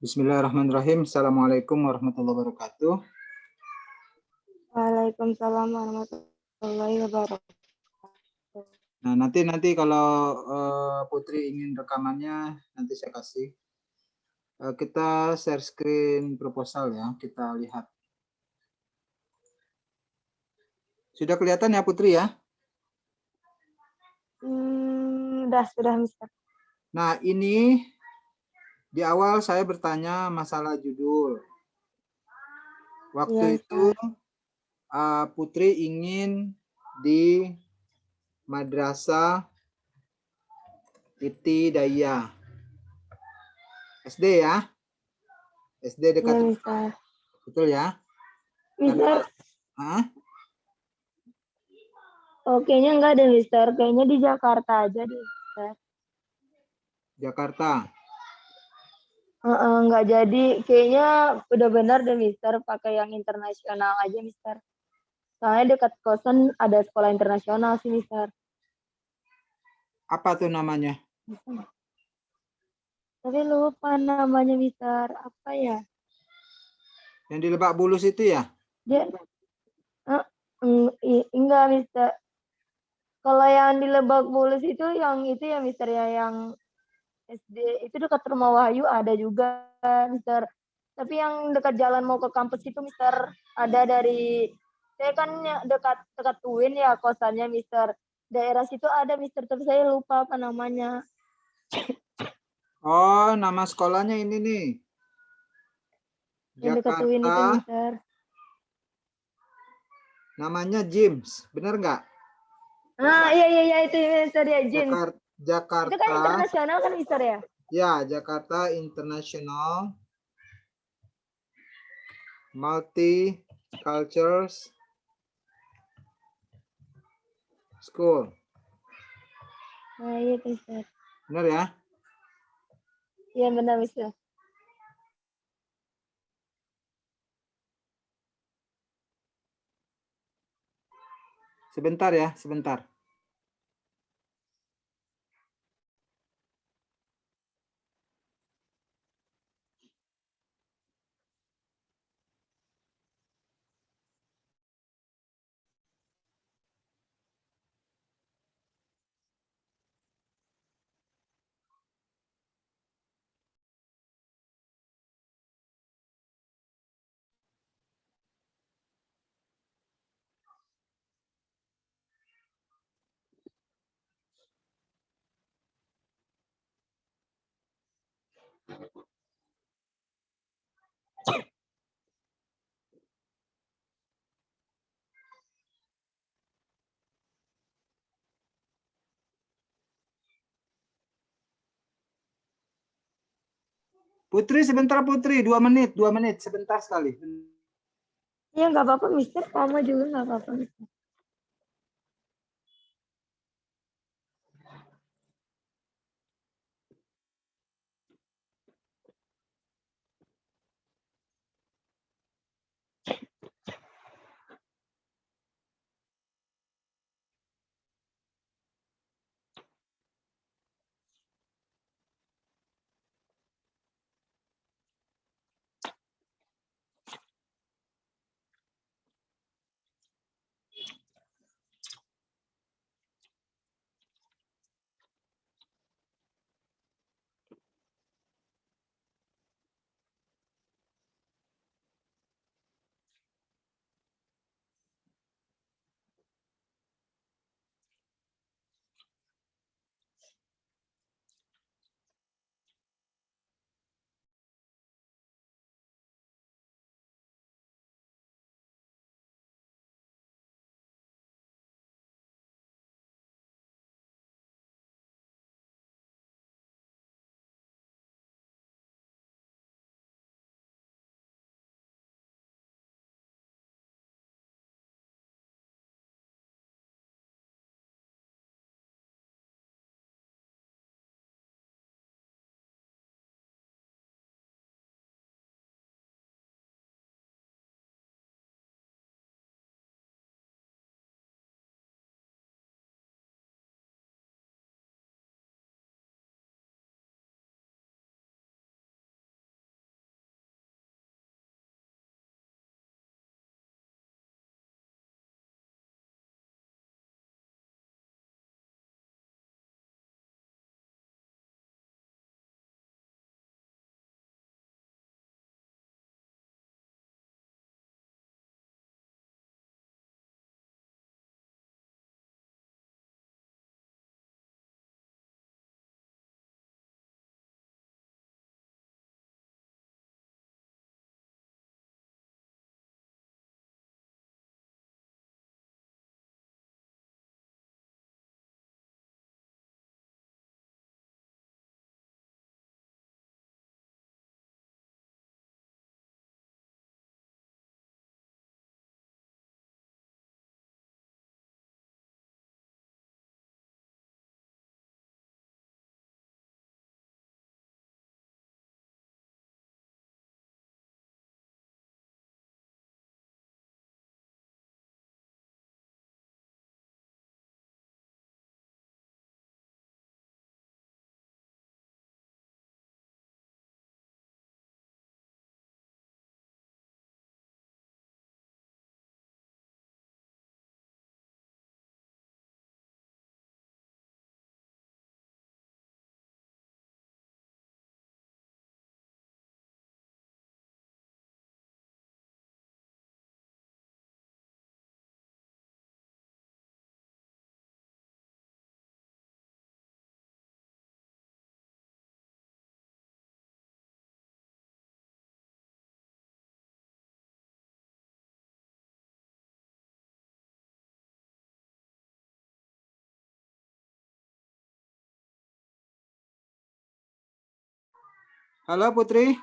Bismillahirrahmanirrahim. Assalamualaikum warahmatullahi wabarakatuh. Waalaikumsalam warahmatullahi wabarakatuh. Nah, nanti kalau Putri ingin rekamannya, nanti saya kasih. Kita share screen proposal ya, kita lihat. Sudah kelihatan ya Putri ya? Sudah, Mister. Nah, ini di awal saya bertanya masalah judul. Waktu Iya, itu Putri ingin di Madrasah Ibtidaiyah. SD ya? SD dekat Iya, rumah. Mister. Betul ya? Mister, Oh, kayaknya enggak deh, Mister. Kayaknya di Jakarta aja deh, Mister. Jakarta. Enggak jadi. Kayaknya udah benar deh, Mister. Pakai yang internasional aja, Mister. Soalnya dekat kosan ada sekolah internasional sih, Mister. Apa tuh namanya? Tapi lupa namanya, Mister. Apa ya? Yang di Lebak Bulus itu ya? Dia, enggak, Mister. Kalau yang di Lebak Bulus itu ya, Mister, ya, yang SD itu dekat rumah Wahyu ada juga, Mister. Tapi yang dekat jalan mau ke kampus itu, Mister, ada dari saya kan dekat dekat UIN ya kosannya, Mister. Daerah situ ada, Mister, tapi saya lupa apa namanya. Oh, nama sekolahnya ini nih. Yang dekat UIN itu, Jakarta. Mister. Namanya James, benar nggak? Iya itu, Mister, ya, James. Jakarta. Itu kan internasional kan, Mister, ya? Ya, Jakarta International Multicultural School. Nah, iya, Mister. Benar ya? Iya, benar, Mister. Sebentar ya, sebentar. Putri, sebentar Putri, 2 menit, sebentar sekali. Iya, nggak apa-apa, Mister. Kamu juga nggak apa-apa, Mister. Halo Putri.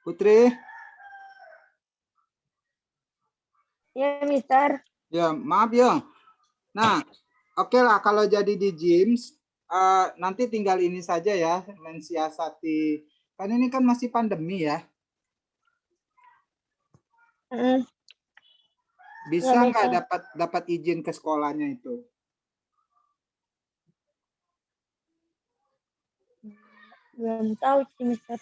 Putri. Ya, Mister. Ya, maaf ya. Nah, oke lah kalau jadi di Gyms, nanti tinggal ini saja ya, mensiasati. Kan ini kan masih pandemi ya. Bisa Ya, nggak Mister. dapat izin ke sekolahnya itu? Belum tahu sih, Mister.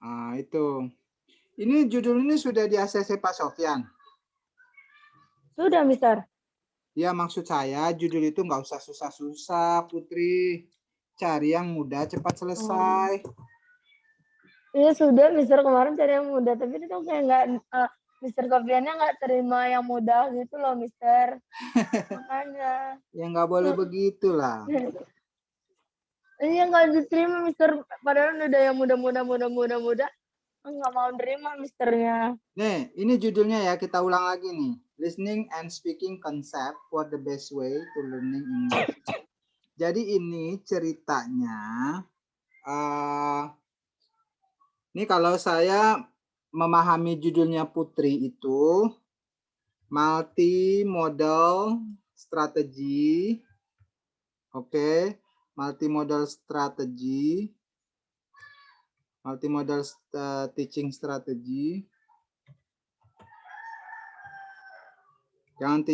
Nah, itu. Ini judul ini sudah di ACC Pak Sofyan. Sudah, Mister. Ya, maksud saya judul itu nggak usah susah-susah, Putri. Cari yang mudah, cepat selesai. Iya sudah, Mister, kemarin cari yang mudah, tapi itu kayak nggak, Mister Sofiannya nggak terima yang mudah gitu loh, Mister. Makanya. Ya nggak boleh begitulah. Iya nggak diterima, Mister. Padahal udah yang mudah, nggak mau terima, Misternya. Nih, ini judulnya ya, kita ulang lagi nih. Listening and speaking concept for the best way to learning English. Jadi ini ceritanya, ini kalau saya memahami judulnya Putri itu, multimodal strategy. Oke, multimodal strategy. Multimodal teaching strategy. Jangan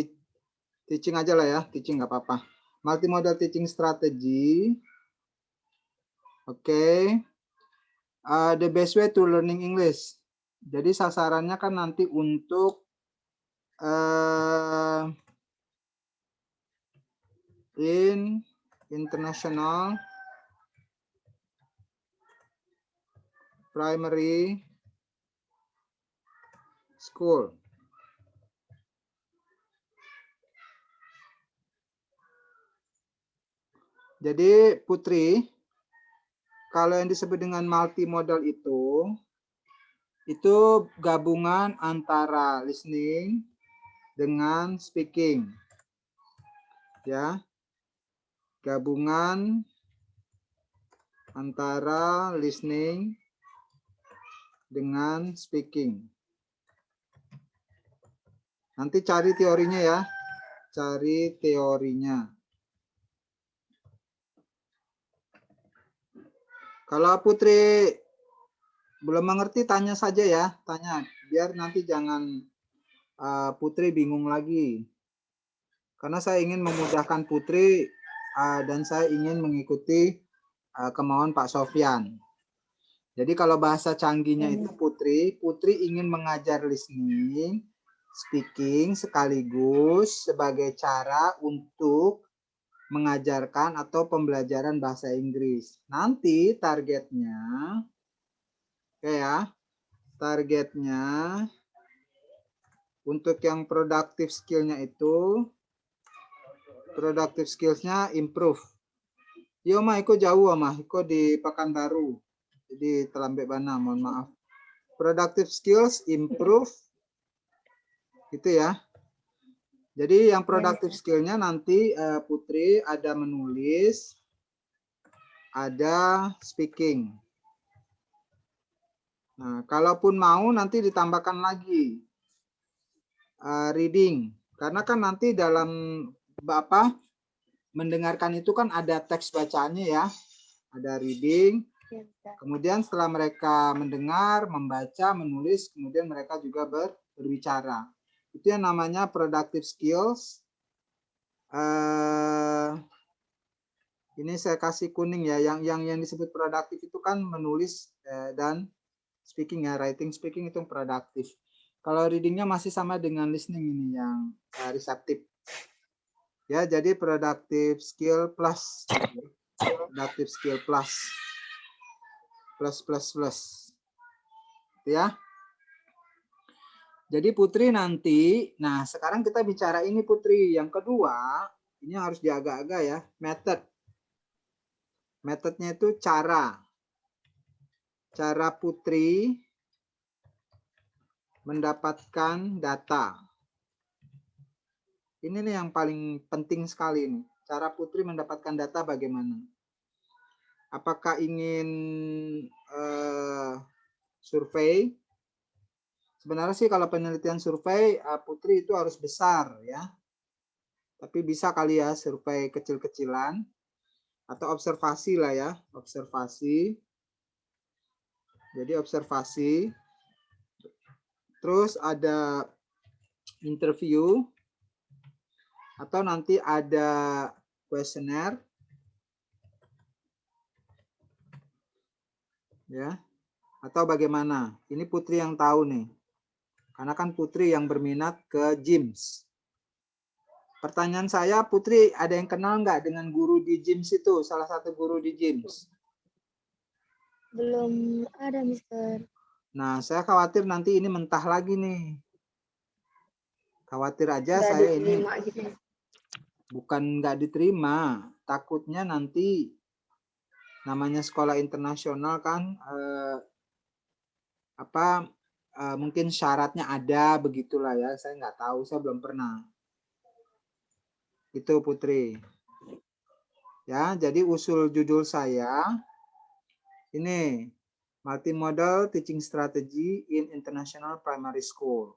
teaching aja lah ya, teaching nggak apa-apa. Multimodal teaching strategy. Oke. The best way to learning English. Jadi sasarannya kan nanti untuk in international primary school. Jadi Putri, kalau yang disebut dengan multimodal itu gabungan antara listening dengan speaking. Ya. Gabungan antara listening dengan speaking. Nanti cari teorinya ya. Cari teorinya. Kalau Putri belum mengerti, tanya saja ya. Tanya. Biar nanti jangan Putri bingung lagi. Karena saya ingin memudahkan Putri dan saya ingin mengikuti kemauan Pak Sofyan. Jadi kalau bahasa canggihnya itu Putri ingin mengajar listening, speaking sekaligus sebagai cara untuk mengajarkan atau pembelajaran bahasa Inggris. Nanti targetnya, oke ya, targetnya untuk yang productive skill-nya itu, productive skills-nya improve. Yo mah, Iko jauh mah, Iko di Pekanbaru, jadi Telambe Bana, mohon maaf. Productive skills improve, gitu ya. Jadi yang productive skill-nya nanti Putri ada menulis, ada speaking. Nah, kalaupun mau nanti ditambahkan lagi reading, karena kan nanti dalam mendengarkan itu kan ada teks bacaannya ya, ada reading. Kemudian setelah mereka mendengar, membaca, menulis, kemudian mereka juga berbicara. Itu yang namanya productive skills. Ini saya kasih kuning ya. Yang disebut produktif itu kan menulis dan speaking ya. Writing, speaking itu produktif. Kalau readingnya masih sama dengan listening ini yang reseptif. Ya, jadi productive skill plus. Productive skill plus. Plus. Ya. Jadi Putri nanti, nah sekarang kita bicara ini Putri. Yang kedua, ini harus diagak-agak ya, method. Metodenya itu cara. Cara Putri mendapatkan data. Ini nih yang paling penting sekali nih. Cara Putri mendapatkan data bagaimana? Apakah ingin survei? Sebenarnya sih kalau penelitian survei Putri itu harus besar ya. Tapi bisa kali ya survei kecil-kecilan atau observasi lah ya, observasi. Jadi observasi. Terus ada interview atau nanti ada kuesioner. Ya. Atau bagaimana? Ini Putri yang tahu nih. Karena kan Putri yang berminat ke GIMS. Pertanyaan saya, Putri ada yang kenal nggak dengan guru di GIMS itu? Salah satu guru di GIMS. Belum ada, Mister. Nah, saya khawatir nanti ini mentah lagi nih. Khawatir aja Nggak saya ini diterima gitu. bukan nggak diterima. Takutnya nanti namanya sekolah internasional kan mungkin syaratnya ada begitulah ya. Saya nggak tahu, saya belum pernah. Itu Putri. Ya, jadi usul judul saya ini Multimodal Teaching Strategy in International Primary School.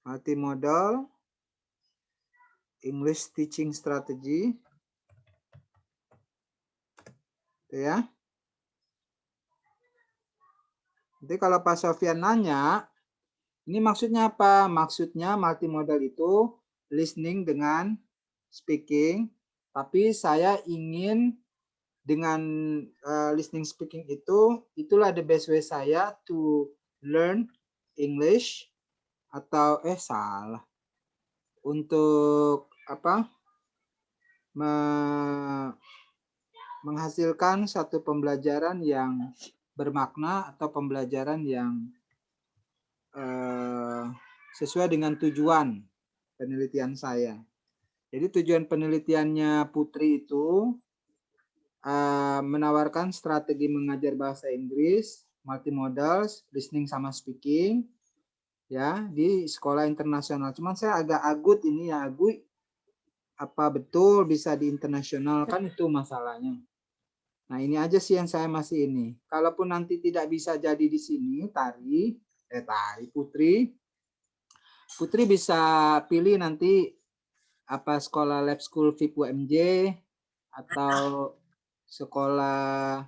Multimodal English Teaching Strategy. Itu ya. Jadi kalau Pak Sofyan nanya, ini maksudnya apa? Maksudnya multimodal itu listening dengan speaking, tapi saya ingin dengan listening speaking itulah the best way saya to learn English atau salah. Untuk menghasilkan satu pembelajaran yang bermakna atau pembelajaran yang sesuai dengan tujuan penelitian saya. Jadi tujuan penelitiannya Putri itu menawarkan strategi mengajar bahasa Inggris, multimodal, listening sama speaking, ya di sekolah internasional. Cuman saya agak agut ini ya, apa betul bisa di internasional kan itu masalahnya. Nah ini aja sih yang saya masih ini. Kalaupun nanti tidak bisa jadi di sini, Putri bisa pilih nanti apa sekolah lab school VIP UMJ atau sekolah.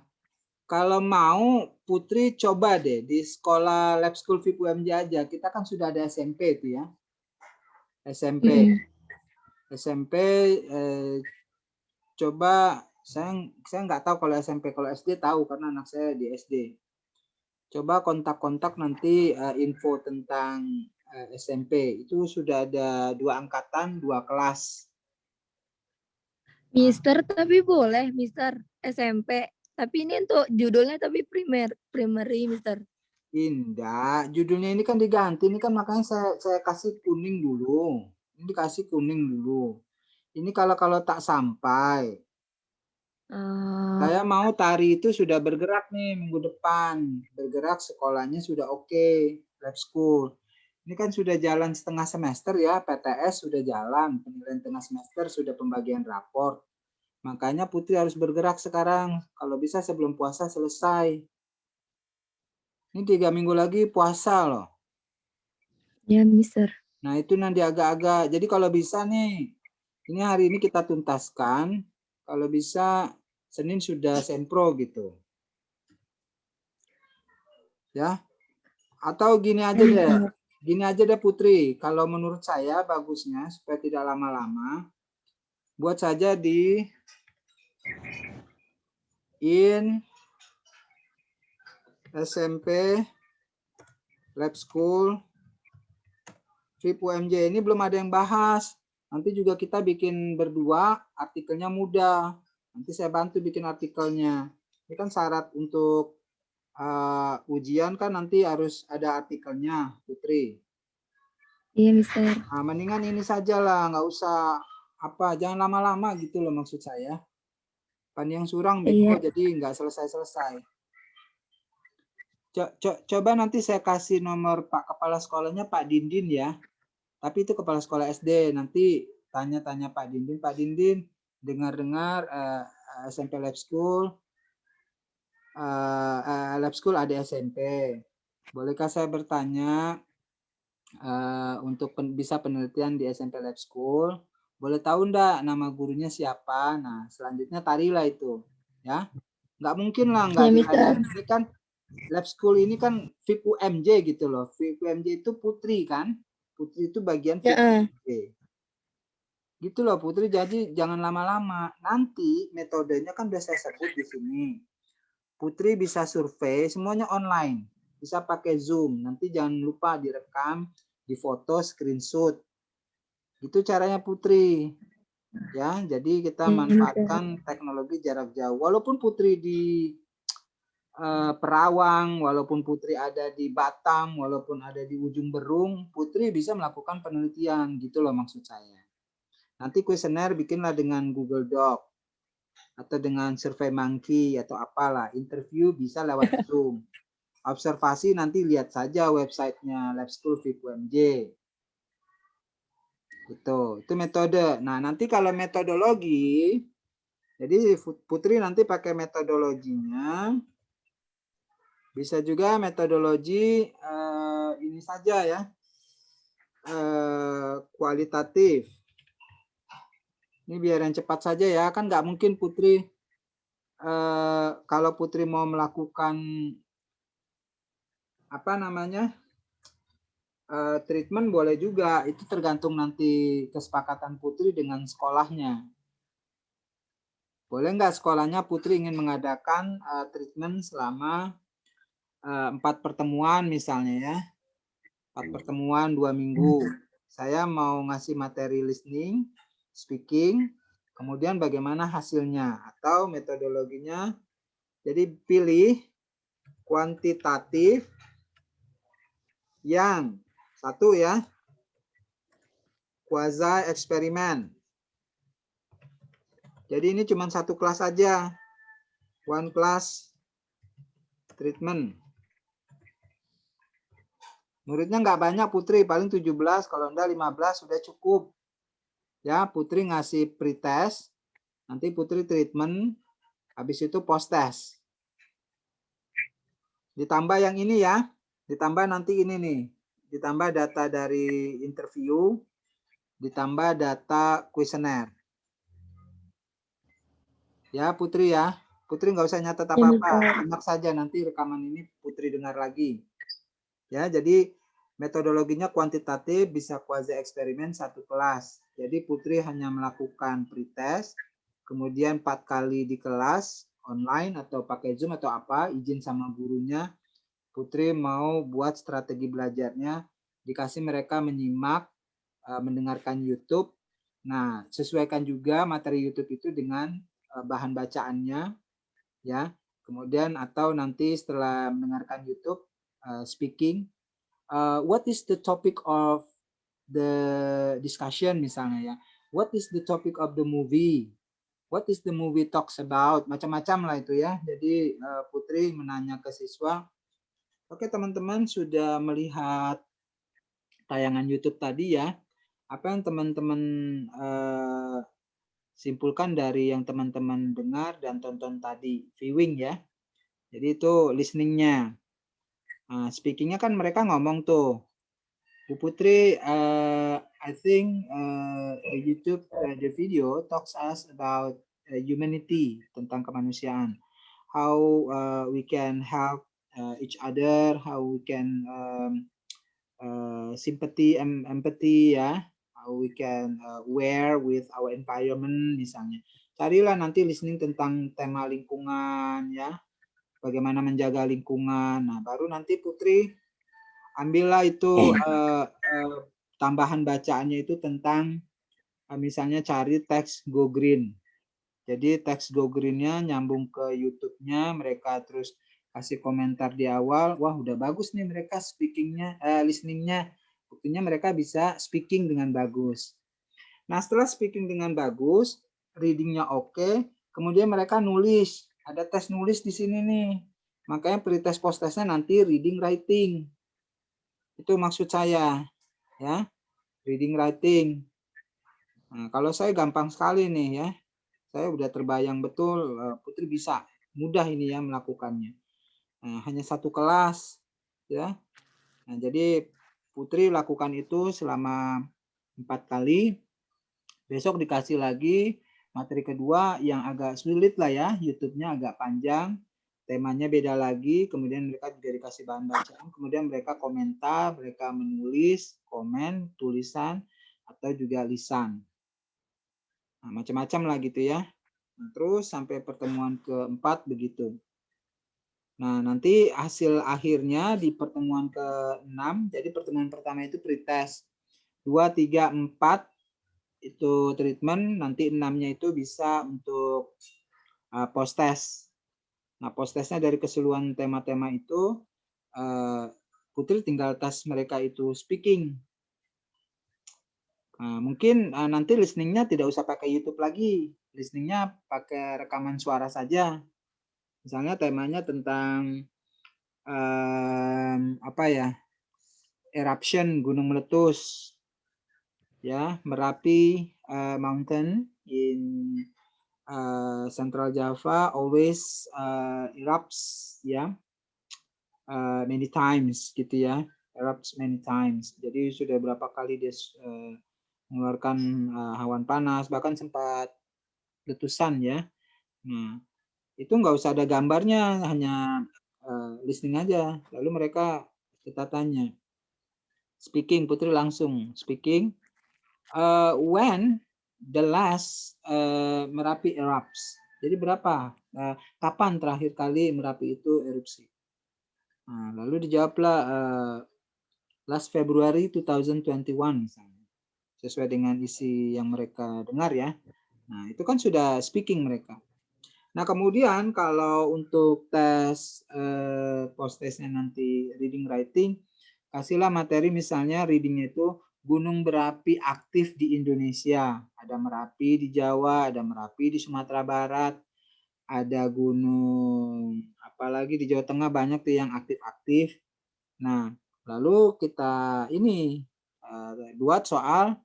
Kalau mau Putri coba deh di sekolah lab school VIP UMJ aja. Kita kan sudah ada SMP itu ya. SMP. SMP coba saya nggak tahu kalau SMP, kalau SD tahu karena anak saya di SD. Coba kontak-kontak nanti info tentang SMP. Itu sudah ada 2 angkatan, 2 kelas. Mister, tapi boleh, Mister, SMP. Tapi ini untuk judulnya tapi primary, Mister. Indah, judulnya ini kan diganti. Ini kan makanya saya kasih kuning dulu. Ini dikasih kuning dulu. Ini kalau tak sampai. Saya mau tari itu sudah bergerak nih minggu depan. Bergerak sekolahnya sudah oke, lab school. Ini kan sudah jalan setengah semester ya, PTS sudah jalan, penilaian tengah semester sudah pembagian raport. Makanya Putri harus bergerak sekarang. Kalau bisa sebelum puasa selesai. Ini 3 minggu lagi puasa loh. Ya, Mister. Nah itu nanti agak-agak. Jadi kalau bisa nih, ini hari ini kita tuntaskan. Kalau bisa Senin sudah sempro gitu. Ya. Atau gini aja deh. Gini aja deh Putri. Kalau menurut saya bagusnya supaya tidak lama-lama, buat saja di SMP Lab School VIP UMJ ini belum ada yang bahas. Nanti juga kita bikin berdua, artikelnya mudah. Nanti saya bantu bikin artikelnya. Ini kan syarat untuk ujian kan nanti harus ada artikelnya, Putri. Iya, Mister. Nah, mendingan ini saja lah, nggak usah jangan lama-lama gitu loh maksud saya. Pan yang surang beko jadi nggak selesai-selesai. Coba nanti saya kasih nomor Pak Kepala Sekolahnya Pak Dindin ya. Tapi itu kepala sekolah SD. Nanti tanya-tanya Pak Dindin. Pak Dindin, dengar-dengar SMP Lab School. Lab School ada SMP. Bolehkah saya bertanya untuk bisa penelitian di SMP Lab School? Boleh tahu enggak nama gurunya siapa? Nah, selanjutnya tarilah itu, ya. Nggak mungkin lah nggak Ya, diajarin. Mister. Ini kan Lab School ini kan VIP UMJ gitu loh. VIP UMJ itu Putri kan? Putri itu bagian VIP Ya, UMJ. Gitu loh Putri, jadi jangan lama-lama. Nanti metodenya kan udah saya sebut di sini. Putri bisa survei, semuanya online. Bisa pakai Zoom. Nanti jangan lupa direkam, difoto, screenshot. Itu caranya Putri. Ya, jadi kita manfaatkan teknologi jarak jauh. Walaupun Putri di Perawang, walaupun Putri ada di Batam, walaupun ada di ujung Berung, Putri bisa melakukan penelitian, gitu loh maksud saya. Nanti kuesioner bikinlah dengan Google Doc atau dengan Survey Monkey atau apalah, interview bisa lewat Zoom. Observasi nanti lihat saja websitenya Lab School VIP UMJ. Itu metode. Nah, nanti kalau metodologi, jadi Putri nanti pakai metodologinya. Bisa juga metodologi ini saja ya, kualitatif. Ini biar yang cepat saja ya, kan nggak mungkin Putri, kalau Putri mau melakukan apa namanya treatment boleh juga, itu tergantung nanti kesepakatan Putri dengan sekolahnya. Boleh nggak sekolahnya Putri ingin mengadakan treatment selama 4 pertemuan misalnya ya, 4 pertemuan 2 minggu. Saya mau ngasih materi listening, speaking, kemudian bagaimana hasilnya atau metodologinya. Jadi pilih kuantitatif yang satu ya, quasi eksperimen. Jadi ini cuma satu kelas aja, one class treatment. Muridnya nggak banyak Putri, paling 17, kalau enggak 15 sudah cukup. Ya, Putri ngasih pretest, nanti Putri treatment, habis itu post test. Ditambah yang ini ya, ditambah nanti ini nih, ditambah data dari interview, ditambah data kuesioner. Ya Putri ya, Putri nggak usah nyatet apa-apa, simak saja nanti rekaman ini Putri dengar lagi. Ya, jadi metodologinya kuantitatif, bisa quasi eksperimen satu kelas. Jadi Putri hanya melakukan pretest, kemudian 4 kali di kelas online atau pakai Zoom atau apa, izin sama gurunya. Putri mau buat strategi belajarnya, dikasih mereka menyimak, mendengarkan YouTube. Nah, sesuaikan juga materi YouTube itu dengan bahan bacaannya, ya. Kemudian atau nanti setelah mendengarkan YouTube, speaking, what is the topic of the discussion misalnya ya. What is the topic of the movie? What is the movie talks about? Macam-macam lah itu ya. Jadi Putri menanya ke siswa, oke teman-teman sudah melihat tayangan YouTube tadi ya. Apa yang teman-teman simpulkan dari yang teman-teman dengar dan tonton tadi, viewing ya. Jadi itu listeningnya. Speakingnya kan mereka ngomong tuh, Bu Putri, I think the YouTube the video talks us about humanity, tentang kemanusiaan. How we can help each other, how we can sympathy, empathy ya, how we can aware with our environment misalnya. Carilah nanti listening tentang tema lingkungan ya, bagaimana menjaga lingkungan. Nah, baru nanti Putri ambillah itu tambahan bacaannya itu tentang misalnya cari teks Go Green. Jadi teks Go Green-nya nyambung ke YouTube-nya, mereka terus kasih komentar di awal, wah udah bagus nih mereka speaking-nya, listening-nya. Buktinya mereka bisa speaking dengan bagus. Nah, setelah speaking dengan bagus, reading-nya oke, kemudian mereka nulis. Ada tes nulis di sini nih. Makanya pretest post-testnya nanti reading writing. Itu maksud saya, ya, reading writing. Nah, kalau saya gampang sekali nih ya. Saya udah terbayang betul Putri bisa mudah ini ya melakukannya. Nah, hanya satu kelas ya. Nah, jadi Putri lakukan itu selama 4 kali. Besok dikasih lagi materi kedua yang agak sulit lah ya, YouTube-nya agak panjang, temanya beda lagi, kemudian mereka juga dikasih bahan bacaan, kemudian mereka komentar, mereka menulis, komen, tulisan, atau juga lisan. Nah, macam-macam lah gitu ya. Nah, terus sampai pertemuan keempat begitu. Nah, nanti hasil akhirnya di pertemuan ke-6, jadi pertemuan pertama itu pretest. 2, 3, 4 itu treatment, nanti 6-nya itu bisa untuk post test. Nah, post testnya dari keseluruhan tema-tema itu, Putri tinggal tes mereka itu speaking. Nah, mungkin nanti listeningnya tidak usah pakai YouTube lagi, listeningnya pakai rekaman suara saja. Misalnya temanya tentang apa ya, eruption, gunung meletus, ya, Merapi Mountain in Central Java always erupts, ya, many times gitu ya, erupts many times. Jadi sudah berapa kali dia mengeluarkan awan panas, bahkan sempat letusan ya. Nah, itu nggak usah ada gambarnya, hanya listening aja. Lalu mereka kita tanya, speaking, Putri langsung speaking. When the last Merapi erupts. Jadi berapa? Kapan terakhir kali Merapi itu erupsi? Nah, lalu dijawablah last February 2021 misalnya. Sesuai dengan isi yang mereka dengar ya. Nah, itu kan sudah speaking mereka. Nah, kemudian kalau untuk tes post testnya nanti reading writing, kasihlah materi misalnya readingnya itu gunung berapi aktif di Indonesia. Ada Merapi di Jawa, ada Merapi di Sumatera Barat, ada gunung apalagi di Jawa Tengah banyak tuh yang aktif-aktif. Nah, lalu kita ini buat soal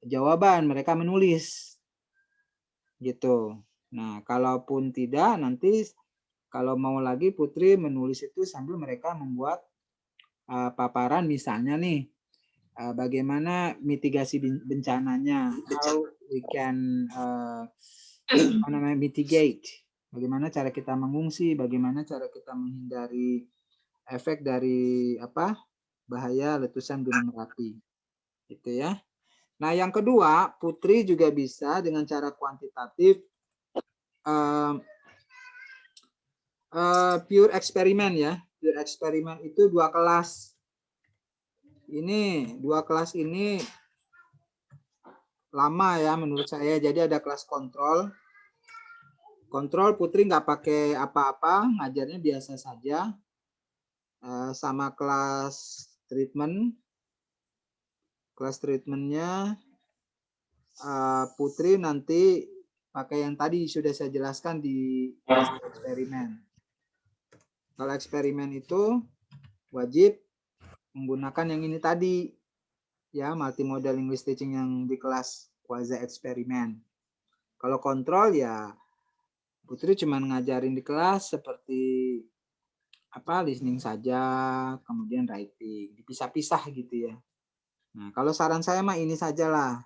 jawaban, mereka menulis gitu. Nah, kalaupun tidak nanti kalau mau lagi Putri menulis itu sambil mereka membuat paparan misalnya nih bagaimana mitigasi bencananya, how we can mitigate, bagaimana cara kita mengungsi, bagaimana cara kita menghindari efek dari bahaya letusan Gunung Merapi, gitu ya. Nah, yang kedua, Putri juga bisa dengan cara kuantitatif pure eksperimen ya. Pure eksperimen itu 2 kelas. Ini 2 kelas ini lama ya menurut saya. Jadi ada kelas kontrol. Kontrol Putri nggak pakai apa-apa, ngajarnya biasa saja. Sama kelas treatment. Kelas treatmentnya Putri nanti pakai yang tadi sudah saya jelaskan di kelas eksperimen. Kalau eksperimen itu wajib menggunakan yang ini tadi, ya, multimodal English teaching yang di kelas quasi eksperimen. Kalau kontrol ya Putri cuma ngajarin di kelas seperti listening saja, kemudian writing, dipisah-pisah gitu ya. Nah, kalau saran saya mah ini sajalah.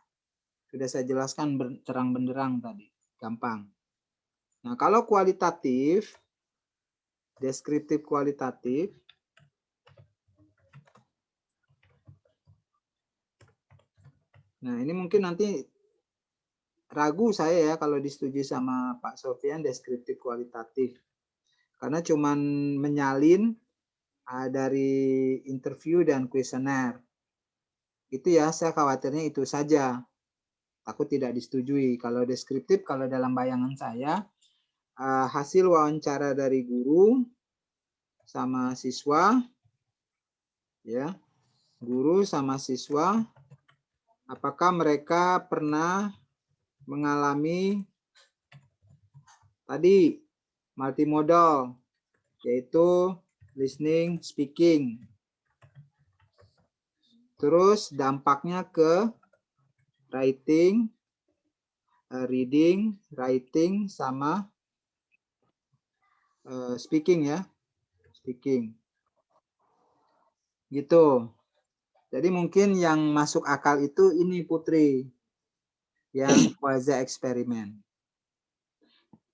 Sudah saya jelaskan terang benderang tadi, gampang. Nah, kalau kualitatif, deskriptif kualitatif, nah ini mungkin nanti ragu saya ya kalau disetujui sama Pak Sofian deskriptif kualitatif. Karena cuman menyalin dari interview dan kuesioner. Itu ya, saya khawatirnya itu saja. Takut tidak disetujui. Kalau deskriptif, kalau dalam bayangan saya, hasil wawancara dari guru sama siswa, ya, guru sama siswa, apakah mereka pernah mengalami tadi multimodal, yaitu listening, speaking. Terus dampaknya ke writing, reading, writing, sama speaking ya. Speaking. Gitu. Jadi mungkin yang masuk akal itu ini Putri. Yang quasi eksperimen.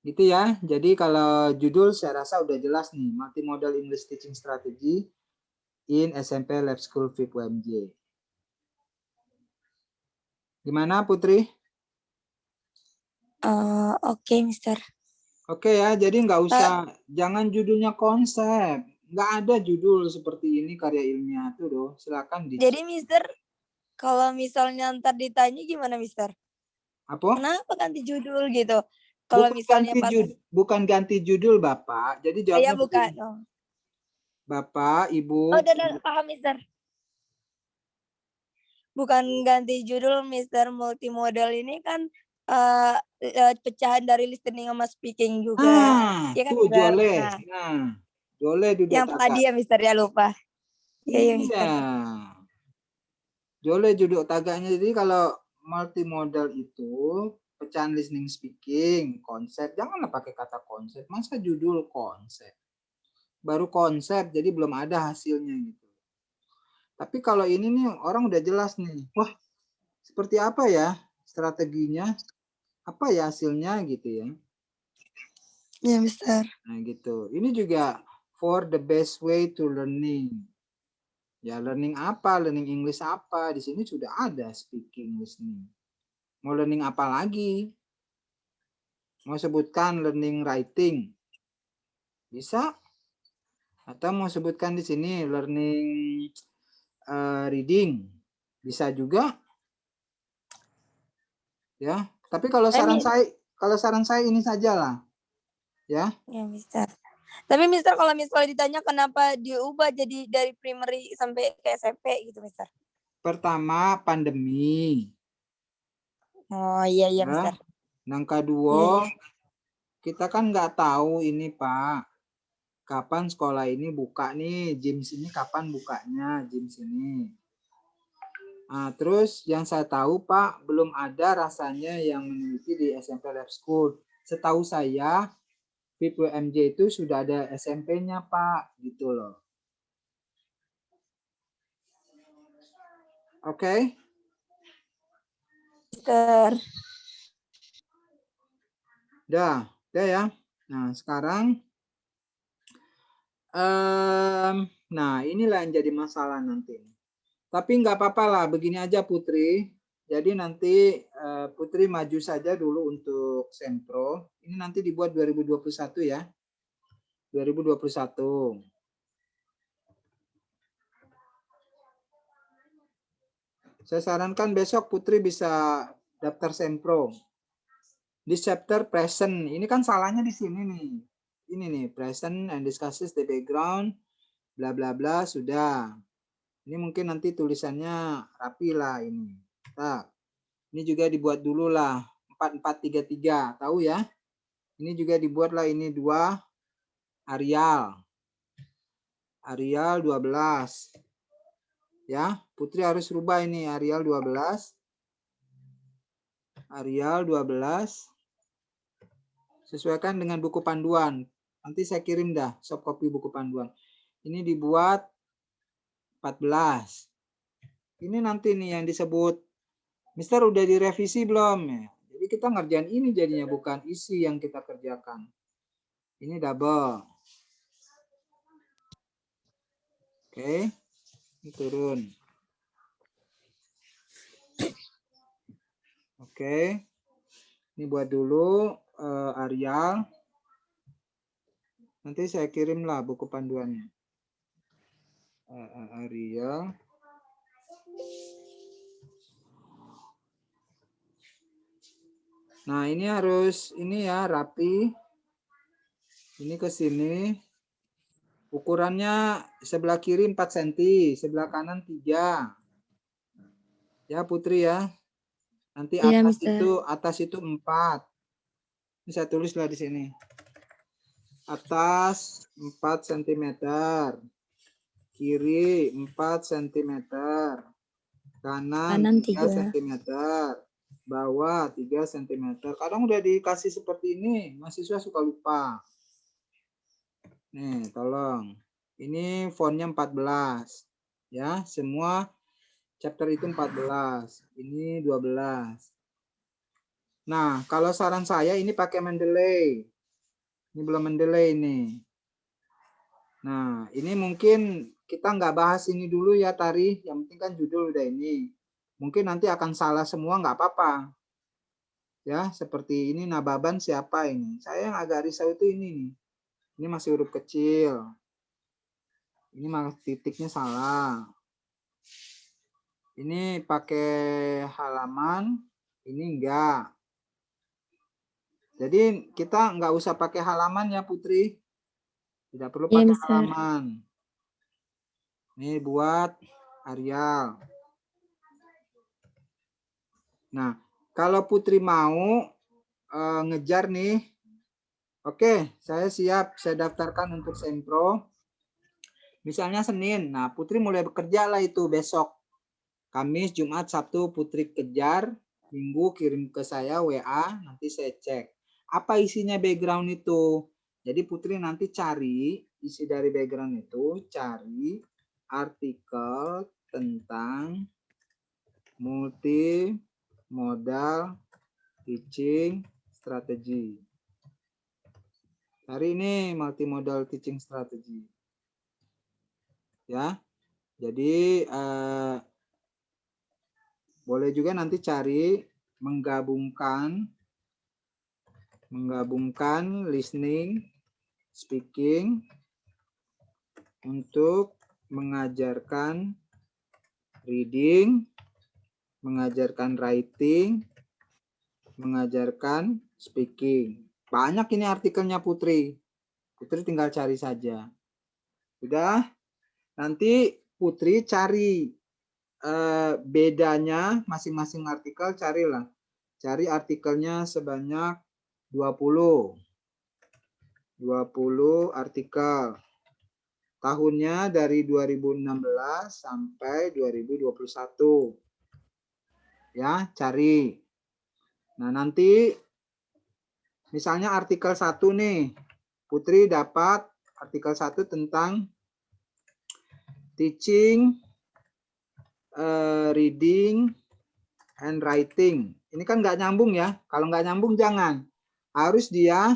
Gitu ya. Jadi kalau judul saya rasa udah jelas nih. Multimodal English Teaching Strategy in SMP Lab School VIP UMJ. Gimana Putri? Oke, Mister. Oke ya, jadi nggak usah, jangan judulnya konsep. Nggak ada judul seperti ini karya ilmiah tuh doh. Silakan dicek. Jadi Mister, kalau misalnya ntar ditanya gimana Mister? Apa? Kenapa ganti judul gitu? Kalau misalnya pas bukan ganti judul Bapak. Jadi jawabnya iya bukan. begini. Bapak, Ibu. Oh, udah paham Mister. Bukan ganti judul Mister, multimodal ini kan pecahan dari listening sama speaking juga. Ya kan, tuh Mister? Jole. Nah, Jole duduk yang tadi ya Mister ya lupa. Iya, Mister. Jole duduk tagaknya. Jadi kalau multimodal itu pecahan listening speaking, konsep. Janganlah pakai kata konsep. Masa judul konsep? Baru konsep, jadi belum ada hasilnya gitu. Tapi kalau ini nih orang udah jelas nih. Wah, seperti apa ya strateginya? Apa ya hasilnya gitu ya? Iya, Mister. Nah gitu. Ini juga for the best way to learning. Ya learning apa? Learning English apa? Di sini sudah ada speaking, listening. Mau learning apa lagi? Mau sebutkan learning writing? Bisa? Atau mau sebutkan di sini learning reading? Bisa juga. Ya, tapi kalau saran saya ini sajalah. Ya. Ya, Mister. Tapi Mister kalau misalnya ditanya kenapa diubah jadi dari primary sampai ke SMP gitu, Mister? Pertama, pandemi. Oh iya Ya. Mister. Yang kedua, kita kan nggak tahu ini Pak, kapan sekolah ini buka nih, gyms ini kapan bukanya, gyms ini. Nah, terus yang saya tahu Pak, belum ada rasanya yang meneliti di SMP Lab School. Setahu saya, VIP UMJ itu sudah ada SMP-nya Pak, gitu loh. Oke? Mister. Udah ya. Nah, sekarang nah inilah yang jadi masalah nanti. Tapi nggak apa-apa lah, begini aja Putri. Jadi nanti Putri maju saja dulu untuk Sempro. Ini nanti dibuat 2021 ya. 2021. Saya sarankan besok Putri bisa daftar Sempro. Di chapter present, ini kan salahnya di sini nih. Ini nih, present and discusses the background, bla bla bla, sudah. Ini mungkin nanti tulisannya rapi lah ini. Nah, ini juga dibuat dulu lah, 4433, tahu ya? Ini juga dibuatlah ini 2 Arial. Arial 12. Ya, Putri harus rubah ini Arial 12. Arial 12. Sesuaikan dengan buku panduan. Nanti saya kirim dah soft copy buku panduan. Ini dibuat 14. Ini nanti nih yang disebut Mister udah direvisi belum ya? Jadi kita ngerjain ini jadinya bukan isi yang kita kerjakan. Ini double. Oke. Ini turun. Oke. Ini buat dulu Arial. Nanti saya kirimlah buku panduannya. Arial. Nah, ini harus ini ya rapi. Ini ke sini. Ukurannya sebelah kiri 4 cm, sebelah kanan 3. Ya, Putri ya. Nanti Iya, atas itu 4. Ini saya tulislah di sini. Atas 4 cm. Kiri 4 cm. Kanan 3 cm. bawah 3 cm. Kadang udah dikasih seperti ini, mahasiswa suka lupa. Nih, tolong. Ini fontnya 14. Ya, semua chapter itu 14. Ini 12. Nah, kalau saran saya ini pakai Mendeley. Ini belum Mendeley ini. Nah, ini mungkin kita nggak bahas ini dulu ya, Tari. Yang penting kan judul udah ini. Mungkin nanti akan salah semua, nggak apa-apa. Ya, seperti ini Nababan siapa ini? Saya yang agak risau itu ini nih. Ini masih huruf kecil. Ini malah titiknya salah. Ini pakai halaman, ini enggak. Jadi kita nggak usah pakai halaman ya Putri. Tidak perlu Iya, pakai Mister. halaman. Ini buat Arial. Nah, kalau Putri mau ngejar nih, oke, saya siap. Saya daftarkan untuk Sempro. Misalnya Senin. Nah, Putri mulai bekerja lah itu besok. Kamis, Jumat, Sabtu Putri kejar. Minggu kirim ke saya WA, nanti saya cek. Apa isinya background itu? Jadi Putri nanti cari isi dari background itu, cari artikel tentang multimodal teaching strategy. Hari ini multimodal teaching strategy. Ya. Jadi boleh juga nanti cari menggabungkan listening, speaking untuk mengajarkan reading, mengajarkan writing, mengajarkan speaking. Banyak ini artikelnya Putri. Putri tinggal cari saja. Sudah? Nanti Putri cari bedanya masing-masing artikel, carilah. Cari artikelnya sebanyak 20 artikel. Tahunnya dari 2016 sampai 2021. Ya, cari. Nah, nanti misalnya artikel 1 nih. Putri dapat artikel 1 tentang teaching, reading, and writing. Ini kan nggak nyambung ya. Kalau nggak nyambung jangan. Harus dia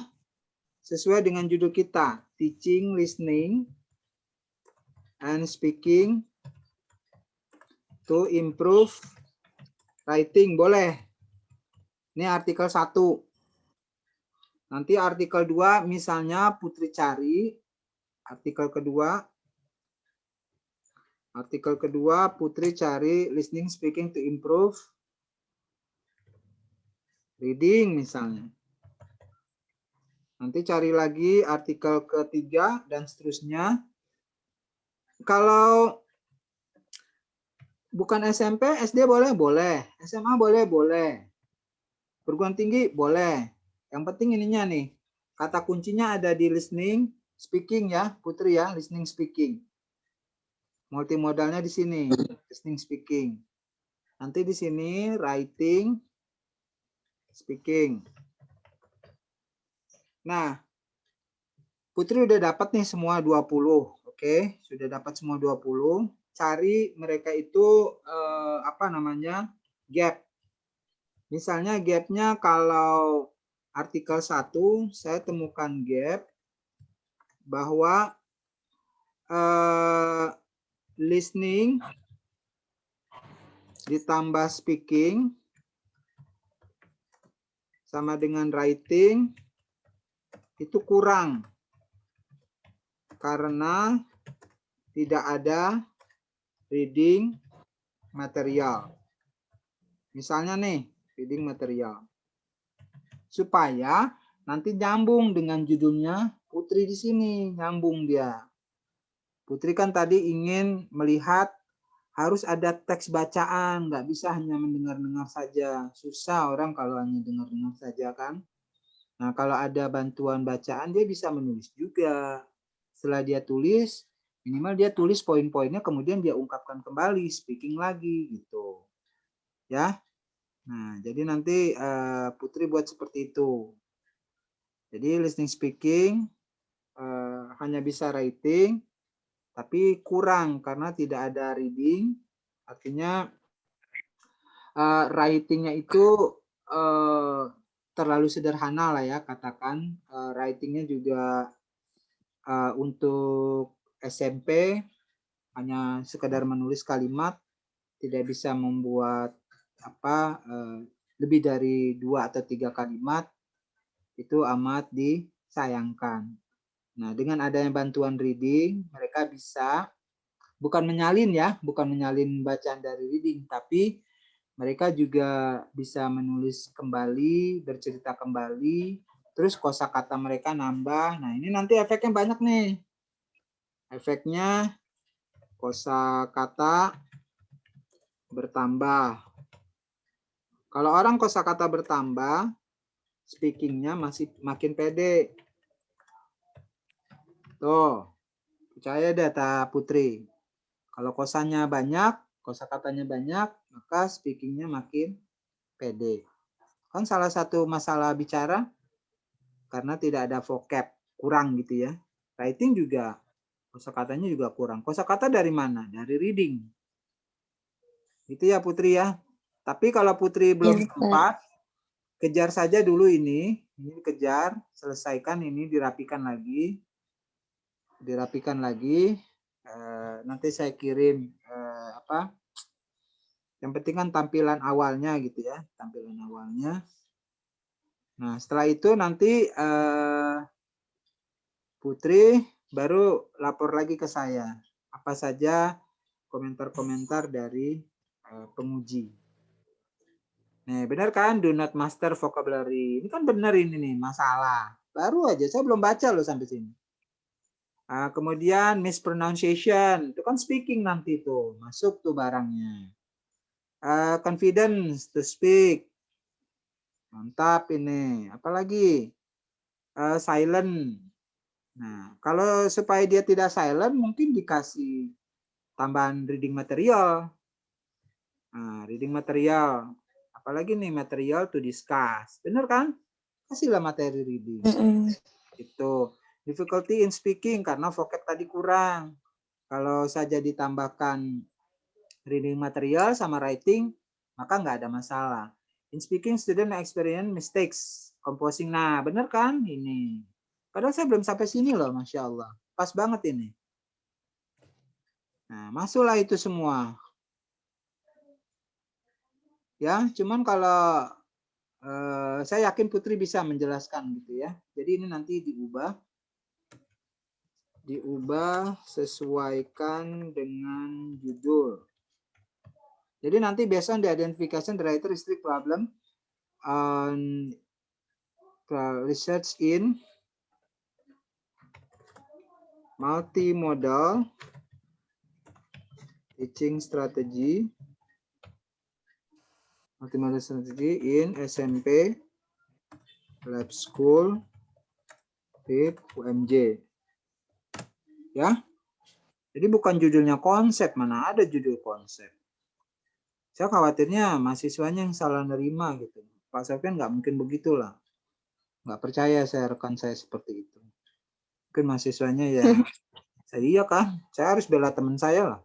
sesuai dengan judul kita. Teaching, listening, and speaking to improve writing. Boleh. Ini artikel 1. Nanti artikel 2 misalnya Putri cari artikel kedua. Artikel kedua Putri cari listening, speaking to improve reading misalnya. Nanti cari lagi artikel ketiga dan seterusnya. Kalau bukan SMP, SD boleh? Boleh. SMA boleh? Boleh. Perguruan tinggi? Boleh. Yang penting ininya nih. Kata kuncinya ada di listening, speaking ya, Putri ya, listening, speaking. Multimodalnya di sini, listening, speaking. Nanti di sini writing, speaking. Nah, Putri udah dapat nih semua 20. Oke, sudah dapat semua 20. Cari mereka itu gap. Misalnya gapnya kalau artikel 1 saya temukan gap bahwa listening ditambah speaking sama dengan writing itu kurang karena tidak ada reading material. Misalnya nih, reading material. Supaya nanti nyambung dengan judulnya Putri di sini, nyambung dia. Putri kan tadi ingin melihat harus ada teks bacaan, nggak bisa hanya mendengar-dengar saja. Susah orang kalau hanya dengar-dengar saja kan. Nah, kalau ada bantuan bacaan dia bisa menulis juga. Setelah dia tulis, minimal dia tulis poin-poinnya kemudian dia ungkapkan kembali, speaking lagi gitu. Ya. Nah, jadi nanti Putri buat seperti itu. Jadi listening speaking hanya bisa writing, tapi kurang karena tidak ada reading. Artinya writingnya itu terlalu sederhana lah ya, katakan. Writingnya juga untuk SMP hanya sekedar menulis kalimat, tidak bisa membuat lebih dari 2 atau 3 kalimat, itu amat disayangkan. Nah, dengan adanya bantuan reading, mereka bisa bukan menyalin ya, bukan menyalin bacaan dari reading, tapi mereka juga bisa menulis kembali, bercerita kembali, terus kosakata mereka nambah. Nah, ini nanti efeknya banyak nih. Efeknya kosakata bertambah. Kalau orang kosakata bertambah, speakingnya masih makin pede. Tuh, percaya deh Putri. Kalau kosanya banyak, kosakatanya banyak, maka speakingnya makin pede. Kan salah satu masalah bicara karena tidak ada vocab, kurang gitu ya. Writing juga, kosakatanya juga kurang. Kosakata dari mana? Dari reading. Itu ya Putri ya. Tapi kalau Putri belum sempat, kejar saja dulu ini kejar, selesaikan ini, dirapikan lagi. Nanti saya kirim yang penting kan tampilan awalnya gitu ya, tampilan awalnya. Nah, setelah itu nanti Putri baru lapor lagi ke saya apa saja komentar-komentar dari penguji. Nih, benar kan? Do not master vocabulary. Ini kan benar ini nih, masalah. Baru aja, saya belum baca loh sampai sini. Kemudian mispronunciation, itu kan speaking nanti tuh, masuk tuh barangnya. Confidence to speak. Mantap ini. Apalagi? Silent. Nah, kalau supaya dia tidak silent, mungkin dikasih tambahan reading material. Nah, reading material. Apalagi nih material to discuss. Bener kan? Kasihlah materi reading. Itu. Difficulty in speaking karena vocab tadi kurang. Kalau saja ditambahkan reading material sama writing, maka nggak ada masalah. In speaking, student experience mistakes. Composing. Nah, bener kan? Ini. Padahal saya belum sampai sini loh, Masya Allah. Pas banget ini. Nah, masuklah itu semua. Ya, cuman kalau saya yakin Putri bisa menjelaskan gitu ya. Jadi ini nanti diubah sesuaikan dengan judul. Jadi nanti based on the identification, the writer restrict problem on research in multimodal teaching strategy in SMP Lab School with UMJ. Ya. Jadi bukan judulnya konsep, mana ada judul konsep. Saya khawatirnya mahasiswanya yang salah nerima gitu. Pak Sofian nggak mungkin begitulah. Nggak percaya saya rekan saya seperti itu. Mungkin mahasiswanya ya, iya kan, saya harus bela teman saya lah.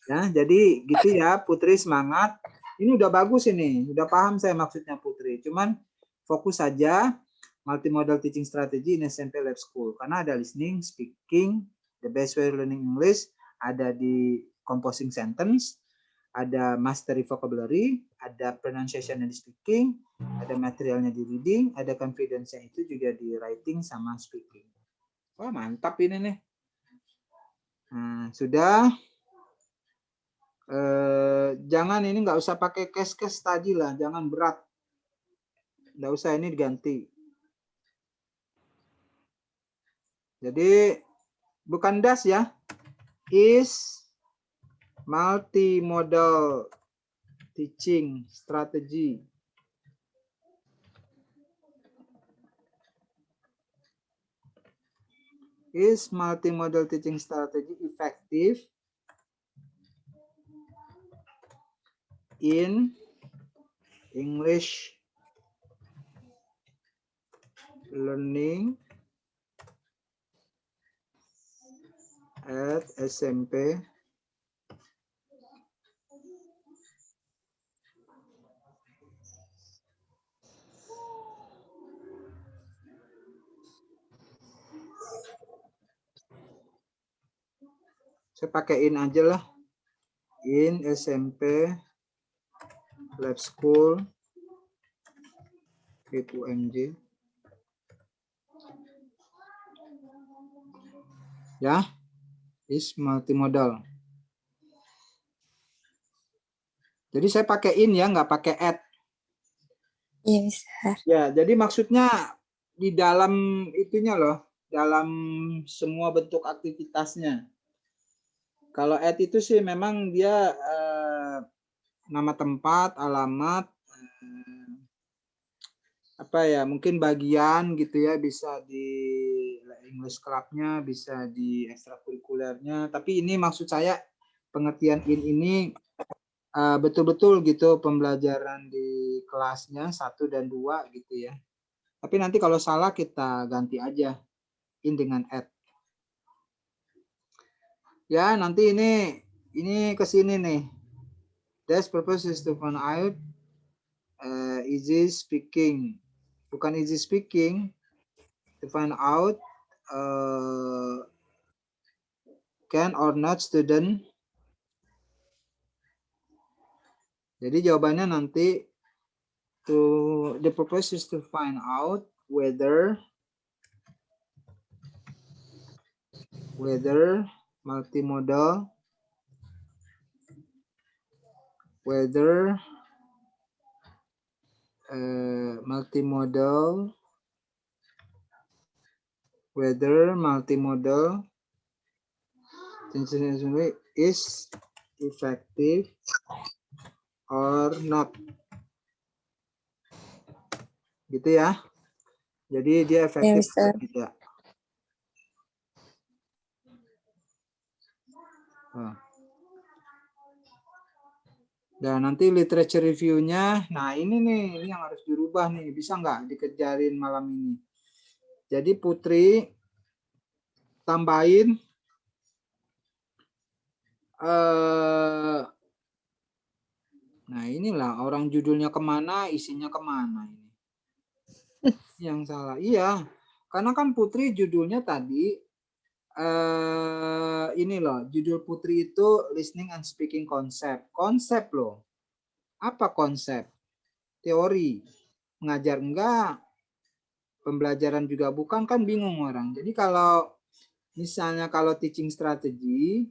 Ya, jadi gitu ya, Putri semangat. Ini udah bagus ini, udah paham saya maksudnya Putri. Cuman fokus saja multimodal teaching strategy in SMP Lab School. Karena ada listening, speaking, the best way learning English, ada di composing sentence, ada mastery vocabulary, ada pronunciation and speaking, ada materialnya di reading, ada confidence-nya itu juga di writing sama speaking. Wah, mantap ini nih. Nah, sudah. Jangan ini nggak usah pakai case tadi lah, jangan berat. Nggak usah, ini diganti. Jadi bukan das ya, is multimodal teaching strategy. Is multimodal teaching strategy effective in English learning at SMP saya pakai in aja lah, in SMP Lab School with UMJ ya, is multimodal. Jadi saya pakai in ya, nggak pakai at. Iya, Mister. Ya, jadi maksudnya di dalam itunya loh, dalam semua bentuk aktivitasnya. Kalau at itu sih memang dia nama tempat, alamat, apa ya, mungkin bagian gitu ya, bisa di English Club-nya, bisa di ekstrakurikulernya. Tapi ini maksud saya pengertian in ini betul-betul gitu pembelajaran di kelasnya 1 dan 2 gitu ya. Tapi nanti kalau salah kita ganti aja in dengan at. Ya, nanti ini ke sini nih. That's purpose is to find out easy speaking. Bukan easy speaking, to find out can or not student. Jadi jawabannya nanti the purpose is to find out whether multimodal, whether multimodal is effective or not. Gitu ya. Jadi dia efektif atau tidak. Dan nanti literature review-nya, nah ini nih, ini yang harus dirubah nih. Bisa nggak dikejarin malam ini? Jadi Putri tambahin nah inilah orang judulnya kemana, isinya kemana ini. Yang salah, iya. Karena kan Putri judulnya tadi ini loh, judul Putri itu listening and speaking concept. Konsep loh. Apa konsep? Teori. Mengajar enggak? Pembelajaran juga bukan, kan bingung orang. Jadi kalau misalnya kalau teaching strategy,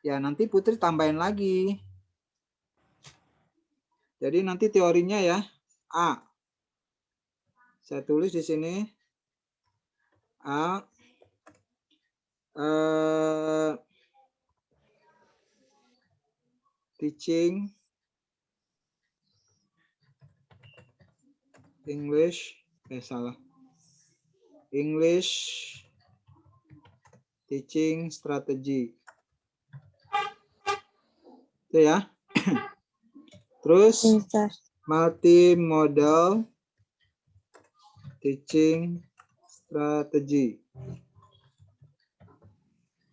ya nanti Putri tambahin lagi. Jadi nanti teorinya ya, A. Saya tulis di sini. A. Teaching English, salah. English teaching strategy. Itu ya. Terus multimodal teaching strategy.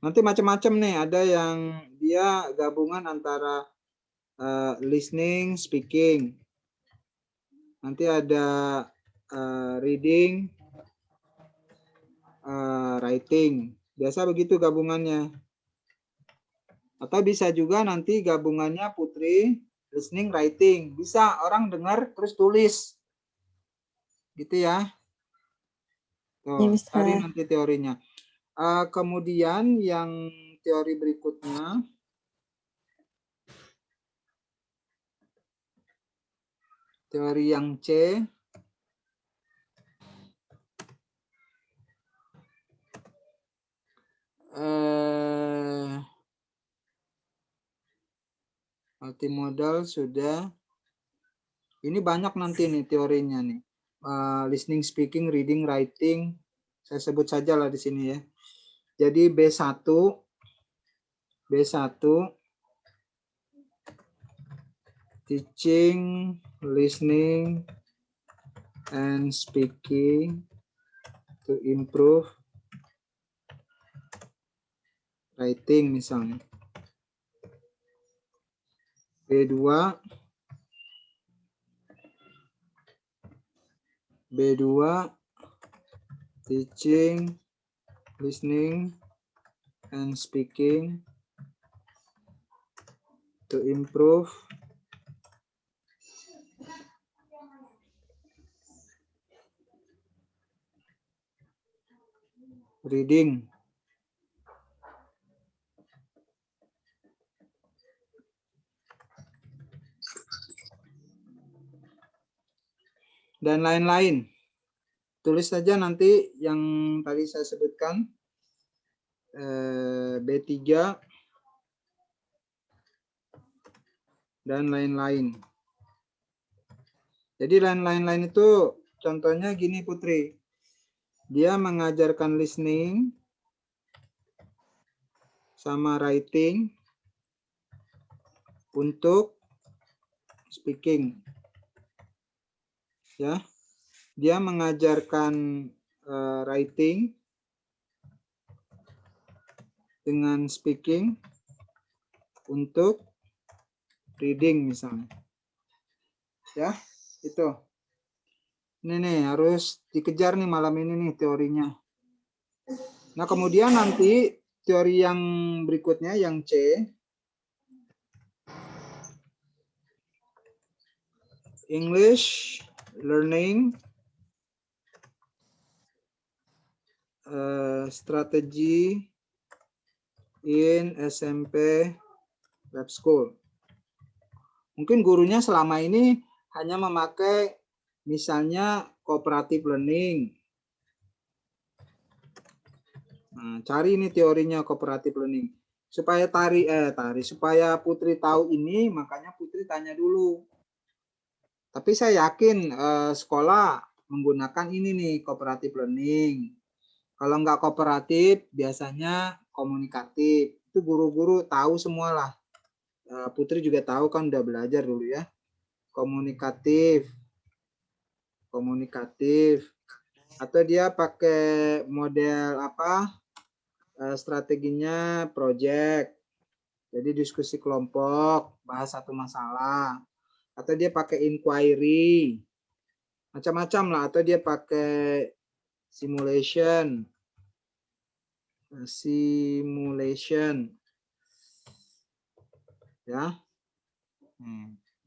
Nanti macam-macam nih, ada yang dia gabungan antara listening, speaking. Nanti ada reading, writing. Biasa begitu gabungannya. Atau bisa juga nanti gabungannya Putri, listening, writing. Bisa orang dengar terus tulis. Gitu ya. Tuh, cari nanti teorinya. Kemudian yang teori berikutnya. Teori yang C. Multimodal sudah. Ini banyak nanti nih teorinya nih. Listening, speaking, reading, writing. Saya sebut saja lah di sini ya. Jadi B1 teaching listening and speaking to improve writing misalnya. B2 teaching, listening, and speaking to improve reading. Dan lain-lain. Tulis saja nanti yang tadi saya sebutkan. B3 dan lain-lain. Jadi lain-lain itu contohnya gini Putri. Dia mengajarkan listening sama writing untuk speaking. Ya. Dia mengajarkan writing dengan speaking untuk reading misalnya. Ya, itu. Ini nih harus dikejar nih malam ini nih teorinya. Nah, kemudian nanti teori yang berikutnya yang C. English learning strategi in SMP Lab School. Mungkin gurunya selama ini hanya memakai misalnya cooperative learning. Nah, cari ini teorinya cooperative learning. Supaya supaya Putri tahu ini, makanya Putri tanya dulu. Tapi saya yakin sekolah menggunakan ini nih cooperative learning. Kalau nggak kooperatif, biasanya komunikatif. Itu guru-guru tahu semualah. Putri juga tahu kan udah belajar dulu ya. Komunikatif. Atau dia pakai model apa? Strateginya project. Jadi diskusi kelompok, bahas satu masalah. Atau dia pakai inquiry. Macam-macam lah. Atau dia pakai simulation. Ya.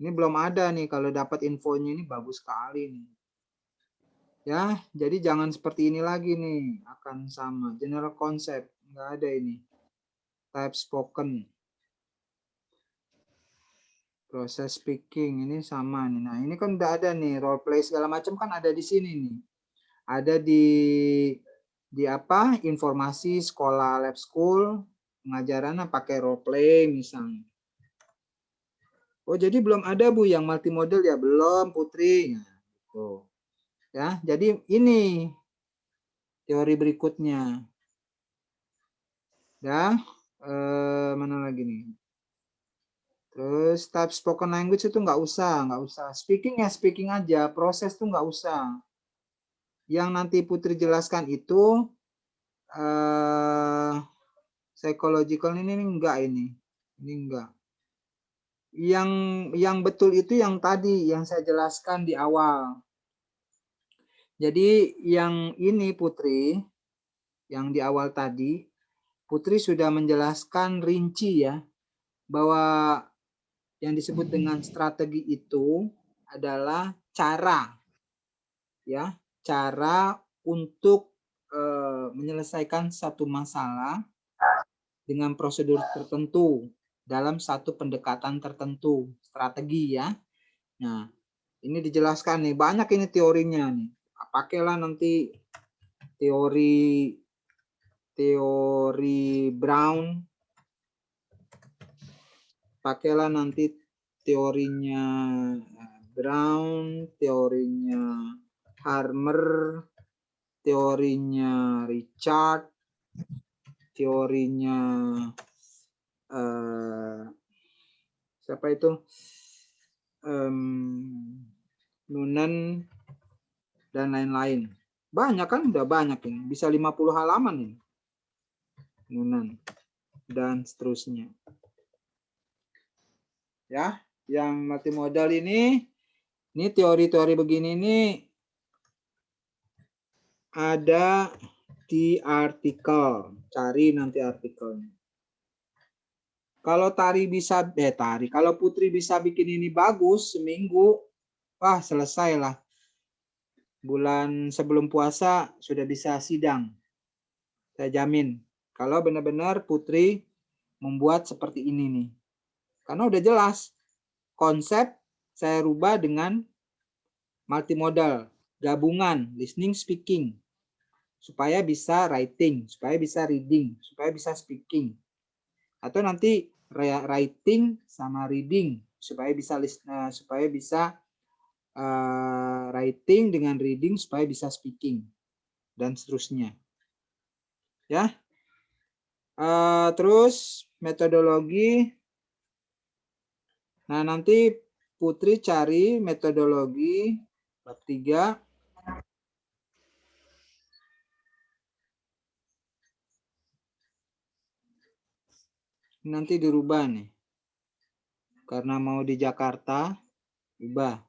Ini belum ada nih, kalau dapat infonya ini bagus sekali nih. Ya, jadi jangan seperti ini lagi nih, akan sama. General concept, nggak ada ini. Type spoken. Proses speaking, ini sama nih. Nah, ini kan udah ada nih, role play segala macam kan ada di sini nih. Ada di apa? Informasi sekolah lab school, pengajarannya pakai role play misalnya. Oh, jadi belum ada Bu yang multimodal ya? Belum, Putri. Nah, gitu. Ya, jadi ini teori berikutnya. Ya, mana lagi nih? Terus type spoken language itu nggak usah. Speaking ya speaking aja, proses tuh nggak usah. Yang nanti Putri jelaskan itu psychological ini enggak ini enggak. Yang betul itu yang tadi yang saya jelaskan di awal. Jadi yang ini Putri, yang di awal tadi, Putri sudah menjelaskan rinci ya, bahwa yang disebut dengan strategi itu adalah cara, ya, cara untuk menyelesaikan satu masalah dengan prosedur tertentu dalam satu pendekatan tertentu, strategi ya. Nah, ini dijelaskan nih, banyak ini teorinya nih. Pakailah nanti teori Brown, pakailah nanti teorinya Brown, teorinya Harmer, teorinya Richard, teorinya siapa itu? Nunan, dan lain-lain. Banyak kan, udah banyak ini. Bisa 50 halaman ini. Nunan, dan seterusnya. Ya, yang multimodal ini teori-teori begini ini ada di artikel. Cari nanti artikelnya. Kalau kalau Putri bisa bikin ini bagus seminggu, wah selesai lah. Bulan sebelum puasa sudah bisa sidang. Saya jamin. Kalau benar-benar Putri membuat seperti ini nih. Karena udah jelas. Konsep saya rubah dengan multimodal. Gabungan, listening, speaking. Supaya bisa writing, supaya bisa reading, supaya bisa speaking. Atau nanti writing sama reading supaya bisa writing dengan reading supaya bisa speaking dan seterusnya. Ya. Terus metodologi. Nah, nanti Putri cari metodologi bab 3. Nanti dirubah nih. Karena mau di Jakarta, ubah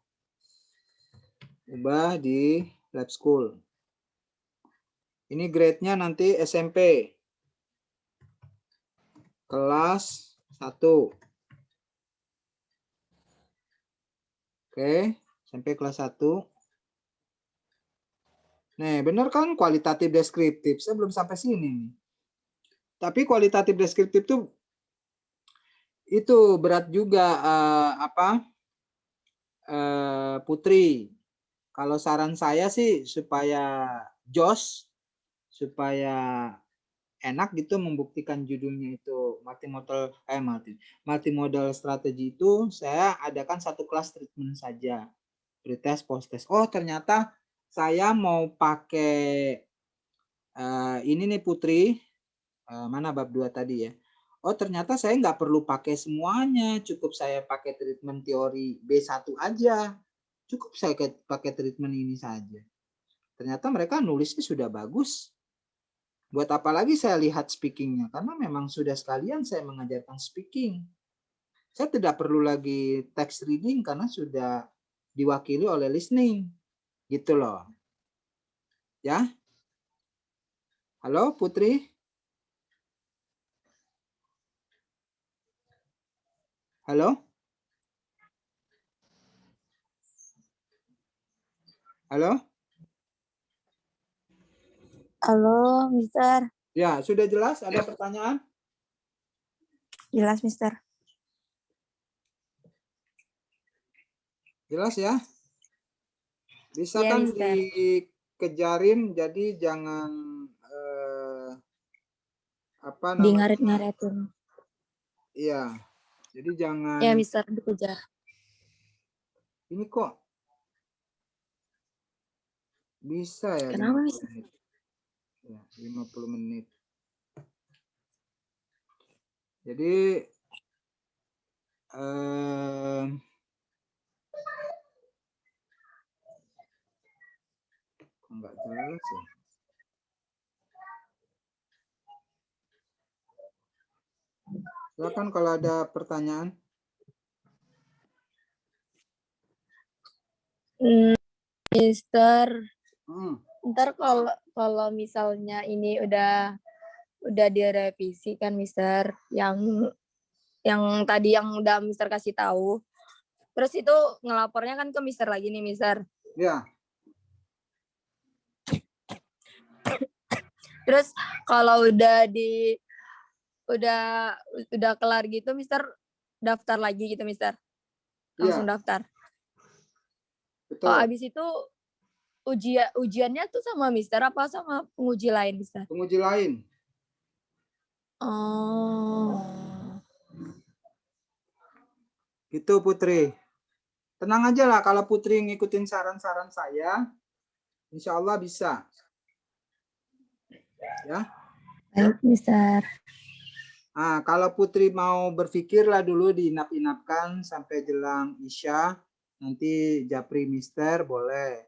di lab school. Ini grade-nya nanti SMP. Kelas 1. Oke, SMP kelas 1. Nah, benar kan kualitatif deskriptif. Saya belum sampai sini. Tapi kualitatif deskriptif itu berat juga Putri. Kalau saran saya sih supaya jos, supaya enak gitu membuktikan judulnya itu multimodal strategi itu, saya adakan satu kelas treatment saja. Pretest, post-test. Oh, ternyata saya mau pakai ini nih Putri. Mana bab 2 tadi ya. Oh, ternyata saya nggak perlu pakai semuanya. Cukup saya pakai treatment teori B1 aja. Cukup saya pakai treatment ini saja. Ternyata mereka nulisnya sudah bagus. Buat apa lagi saya lihat speakingnya? Karena memang sudah sekalian saya mengajarkan speaking. Saya tidak perlu lagi text reading karena sudah diwakili oleh listening. Gitu loh. Ya. Halo Putri? Halo? Halo? Halo, Mister. Ya, sudah jelas? Ada pertanyaan? Jelas, Mister. Jelas ya? Bisa Iya, kan Mister. dikejarin, jadi jangan apa Di namanya? ngaret-ngaretin. Iya, jadi jangan. Ya, Mister, dikejar. Ini kok bisa ya? Kenapa, 50 Mister? menit. Ya, 50 menit. Jadi enggak jelas ya. Silakan kalau ada pertanyaan. Mister, ntar kalau misalnya ini udah direvisi kan, Mister, yang tadi yang udah Mister kasih tahu, terus itu ngelapornya kan ke Mister lagi nih, Mister. Ya. Terus kalau udah kelar gitu, Mister daftar lagi gitu, Mister. Langsung daftar. Betul. Oh, abis itu ujiannya tuh sama Mister apa sama penguji lain, Mister? Penguji lain. Oh. Gitu Putri. Tenang aja lah kalau Putri ngikutin saran-saran saya, insya Allah bisa. Ya. Baik, Mister. Nah, kalau Putri mau berpikirlah dulu diinap-inapkan sampai jelang Isya, nanti japri Mister boleh.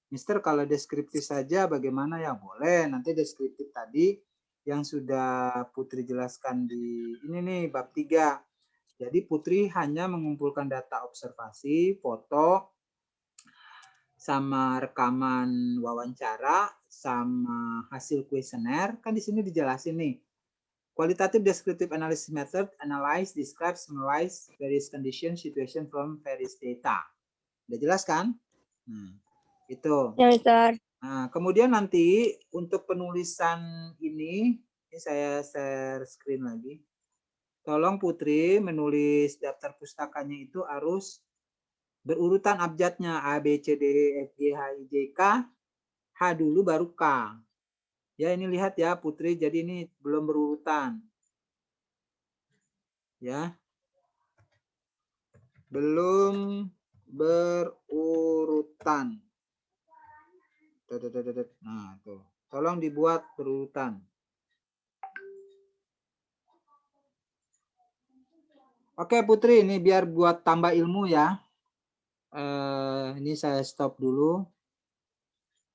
Mister kalau deskriptif saja bagaimana ya boleh, nanti deskriptif tadi yang sudah Putri jelaskan di ini nih bab 3. Jadi Putri hanya mengumpulkan data observasi, foto, sama rekaman wawancara, sama hasil kuesioner, kan di sini dijelasin nih. Qualitative descriptive analysis method analyze, describe, summarize various condition, situation from various data. Udah jelas kan? Itu. Ya, Mister. Nah, kemudian nanti untuk penulisan ini saya share screen lagi. Tolong Putri menulis daftar pustakanya itu harus berurutan abjadnya A, B, C, D, E, F, G, H, I, J, K. H dulu baru K. Ya ini lihat ya Putri, jadi ini belum berurutan. Ya. Belum berurutan. Nah, tuh. Tolong dibuat berurutan. Oke Putri, ini biar buat tambah ilmu ya. Ini saya stop dulu.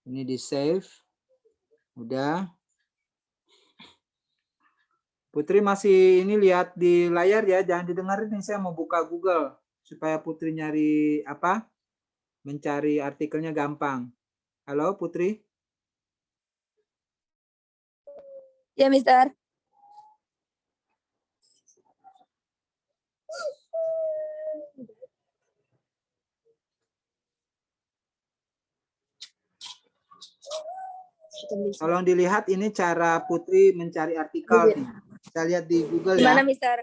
Ini di save. Udah. Putri masih ini lihat di layar ya, jangan didengarin nih, saya mau buka Google supaya Putri nyari apa? Mencari artikelnya gampang. Halo Putri? Ya, Mister. Tolong dilihat ini cara Putri mencari artikel nih. Saya lihat di Google ya. Gimana, Mister?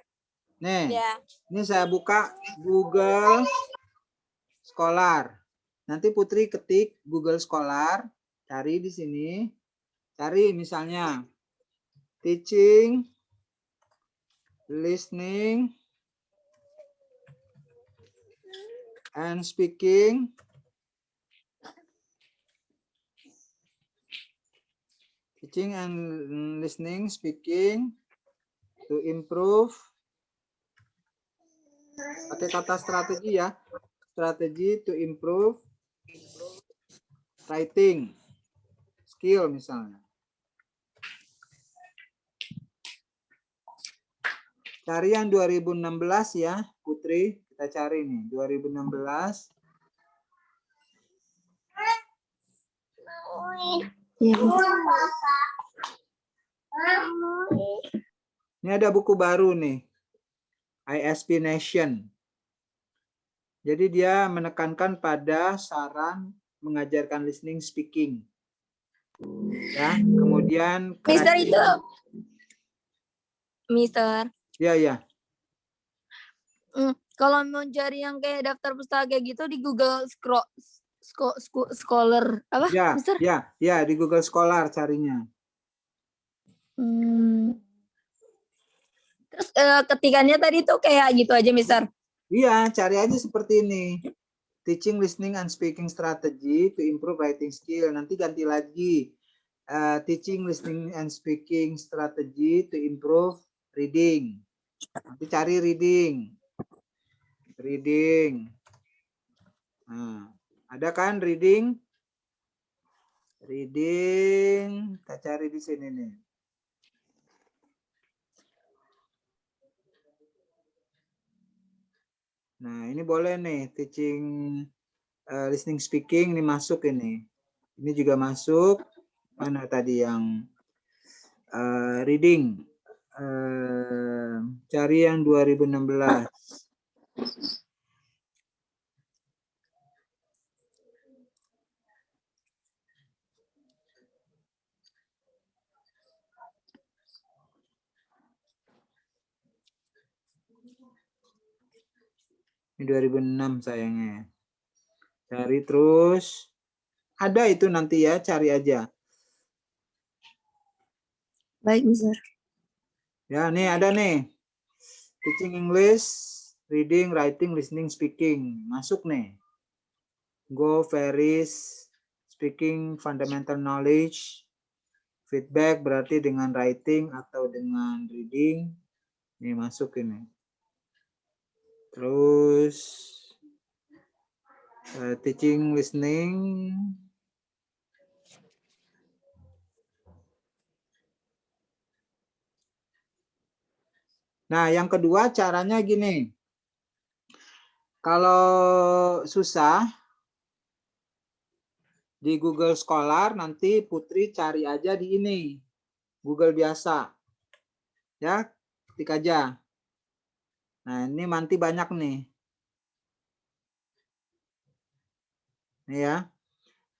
Nih, Ya. ini saya buka Google Scholar. Nanti Putri ketik Google Scholar, cari di sini. Cari misalnya teaching, listening, and speaking. Teaching and listening, speaking to improve. Pakai kata strategi ya. Strategi to improve writing skill misalnya. Cari yang 2016 ya, Putri. Kita cari nih, 2016. Ini ada buku baru nih, ISP Nation. Jadi dia menekankan pada saran mengajarkan listening speaking. Ya, kemudian Mister itu. Mister. Ya, ya. Kalau mau cari yang kayak daftar pustaka gitu di Google Scholar apa? Ya, Mister? ya, di Google Scholar carinya. Terus ketikannya tadi tuh kayak gitu aja, Mister. Iya, cari aja seperti ini. Teaching, listening, and speaking strategy to improve writing skill. Nanti ganti lagi. Teaching, listening, and speaking strategy to improve reading. Nanti cari reading. Reading. Nah, ada kan reading? Reading. Kita cari di sini nih. Nah, ini boleh nih teaching, listening, speaking ini masuk ini. Ini juga masuk. Mana tadi yang reading? Cari yang 2016. Ini 2006 sayangnya. Cari terus. Ada itu nanti ya, cari aja. Baik, Mister. Ya, nih ada nih. Teaching English, reading, writing, listening, speaking. Masuk nih. Go varies, speaking, fundamental knowledge. Feedback berarti dengan writing atau dengan reading. Ini masuk ini. Terus teaching listening. Nah, yang kedua caranya gini. Kalau susah di Google Scholar nanti Putri cari aja di ini. Google biasa. Ya, ketik aja. Nah, ini nanti banyak nih. Nih ya.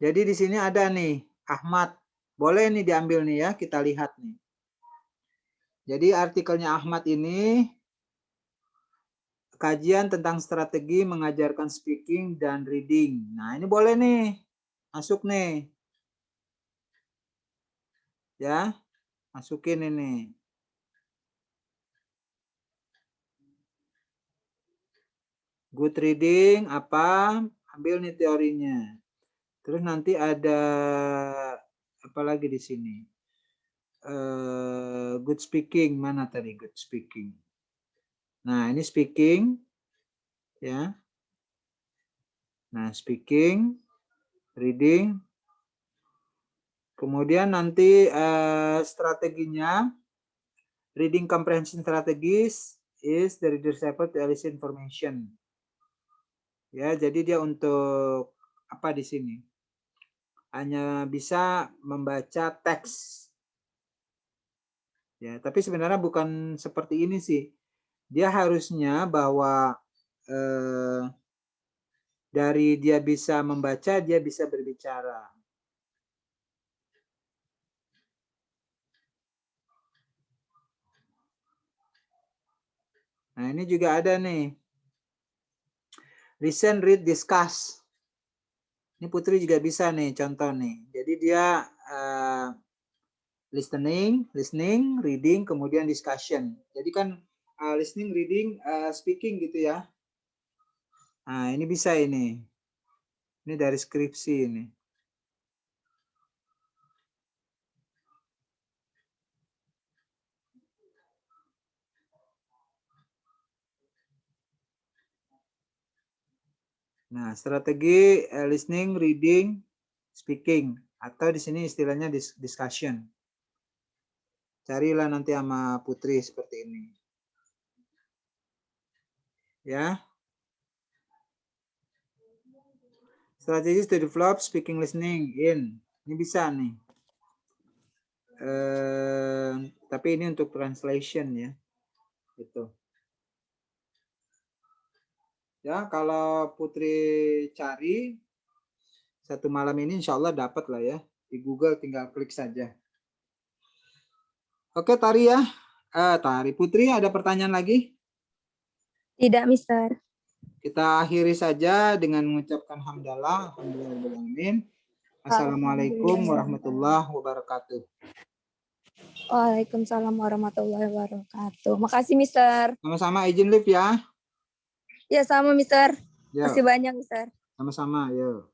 Jadi di sini ada nih Ahmad. Boleh nih diambil nih ya, kita lihat nih. Jadi artikelnya Ahmad ini kajian tentang strategi mengajarkan speaking dan reading. Nah, ini boleh nih. Masuk nih. Ya. Masukin ini. Good reading apa? Ambil nih teorinya. Terus nanti ada apa lagi di sini? Good speaking, mana tadi good speaking? Nah, ini speaking ya. Nah, speaking, reading. Kemudian nanti strateginya reading comprehension strategies is the reader's effort to elicit information. Ya, jadi dia untuk apa di sini? Hanya bisa membaca teks. Ya, tapi sebenarnya bukan seperti ini sih. Dia harusnya bahwa dari dia bisa membaca, dia bisa berbicara. Nah, ini juga ada nih. Listen, read, discuss. Ini Putri juga bisa nih, contoh nih. Jadi dia listening, reading, kemudian discussion. Jadi kan listening, reading, speaking gitu ya. Nah, ini bisa ini. Ini dari skripsi ini. Nah, strategi listening, reading, speaking, atau di sini istilahnya discussion. Carilah nanti sama Putri seperti ini. Ya. Strategi to develop speaking listening in. Ini bisa nih. Tapi ini untuk translation ya. Gitu. Ya, kalau Putri cari satu malam ini insya Allah dapat lah ya. Di Google tinggal klik saja. Oke, Tari ya. Tari. Putri, ada pertanyaan lagi? Tidak, Mister. Kita akhiri saja dengan mengucapkan hamdalah. Alhamdulillah. Assalamualaikum warahmatullahi wabarakatuh. Waalaikumsalam warahmatullahi wabarakatuh. Makasih, Mister. Sama-sama, izin live ya. Ya, sama, Mister. Yo. Makasih banyak, Mister. Sama-sama, yuk.